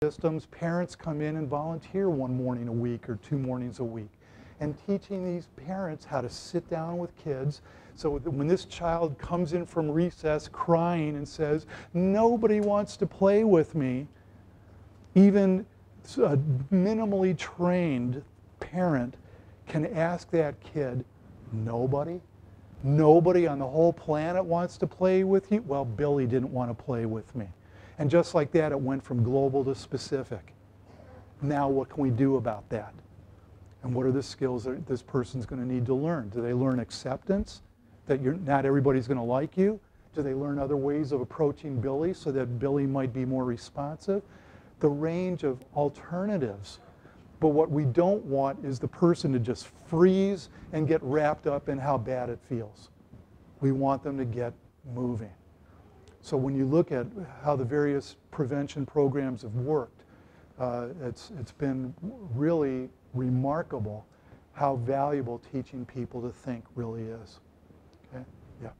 systems, parents come in and volunteer one morning a week or 2 mornings a week. And teaching these parents how to sit down with kids so that when this child comes in from recess crying and says, nobody wants to play with me, even a minimally trained parent can ask that kid, nobody? Nobody on the whole planet wants to play with you? Well, Billy didn't want to play with me. And just like that, it went from global to specific. Now what can we do about that? And what are the skills that this person's going to need to learn? Do they learn acceptance, that not everybody's going to like you? Do they learn other ways of approaching Billy so that Billy might be more responsive? The range of alternatives. But what we don't want is the person to just freeze and get wrapped up in how bad it feels. We want them to get moving. So when you look at how the various prevention programs have worked, it's been really remarkable how valuable teaching people to think really is. Okay? Yeah.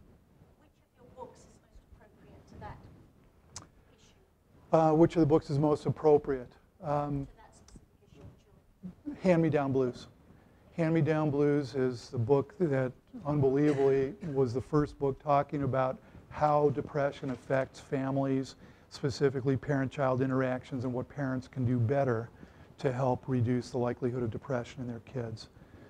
Which of your books is most appropriate to that issue? Which of the books is most appropriate? To that specific issue? Hand-Me-Down Blues. Hand-Me-Down Blues is the book that unbelievably was the first book talking about how depression affects families, specifically parent-child interactions, and what parents can do better to help reduce the likelihood of depression in their kids.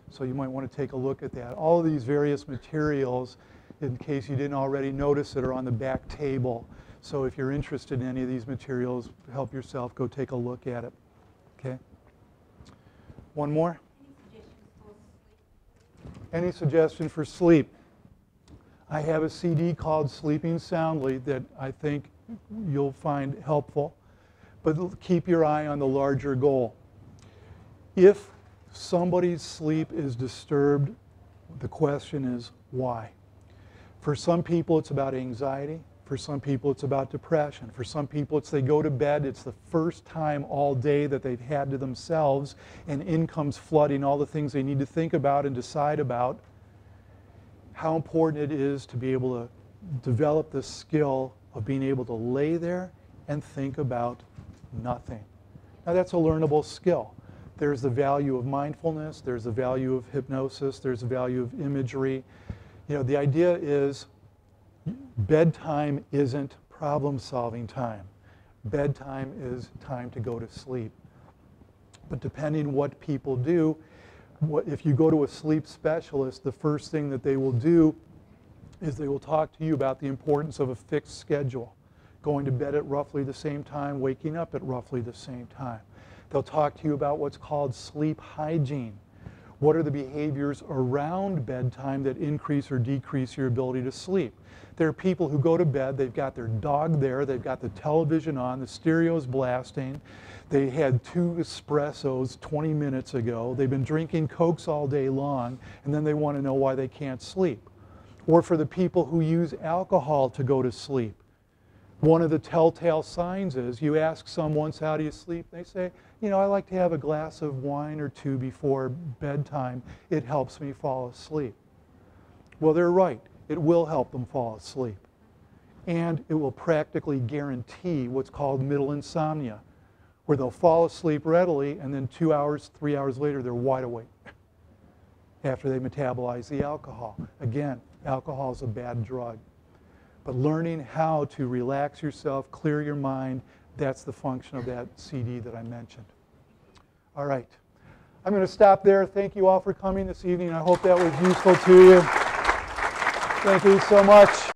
So you might want to take a look at that. All of these various materials, in case you didn't already notice it, are on the back table. So if you're interested in any of these materials, help yourself, go take a look at it. Okay? One more? Any suggestion for sleep? I have a CD called Sleeping Soundly that I think you'll find helpful. But keep your eye on the larger goal. If somebody's sleep is disturbed, the question is why? For some people it's about anxiety. For some people it's about depression. For some people it's they go to bed, it's the first time all day that they've had to themselves, and in comes flooding all the things they need to think about and decide about. How important it is to be able to develop the skill of being able to lay there and think about nothing. Now that's a learnable skill. There's the value of mindfulness, there's the value of hypnosis, there's the value of imagery. You know, the idea is bedtime isn't problem-solving time. Bedtime is time to go to sleep. But depending what people do, if you go to a sleep specialist, the first thing that they will do is they will talk to you about the importance of a fixed schedule. Going to bed at roughly the same time, waking up at roughly the same time. They'll talk to you about what's called sleep hygiene. What are the behaviors around bedtime that increase or decrease your ability to sleep? There are people who go to bed, they've got their dog there, they've got the television on, the stereo's blasting, they had 2 espressos 20 minutes ago, they've been drinking Cokes all day long, and then they want to know why they can't sleep. Or for the people who use alcohol to go to sleep. One of the telltale signs is you ask someone, how do you sleep? They say, you know, I like to have a glass of wine or 2 before bedtime. It helps me fall asleep. Well, they're right. It will help them fall asleep. And it will practically guarantee what's called middle insomnia, where they'll fall asleep readily and then 2 hours, 3 hours later, they're wide awake after they metabolize the alcohol. Again, alcohol is a bad drug. But learning how to relax yourself, clear your mind, that's the function of that CD that I mentioned. All right. I'm going to stop there. Thank you all for coming this evening. I hope that was useful to you. Thank you so much.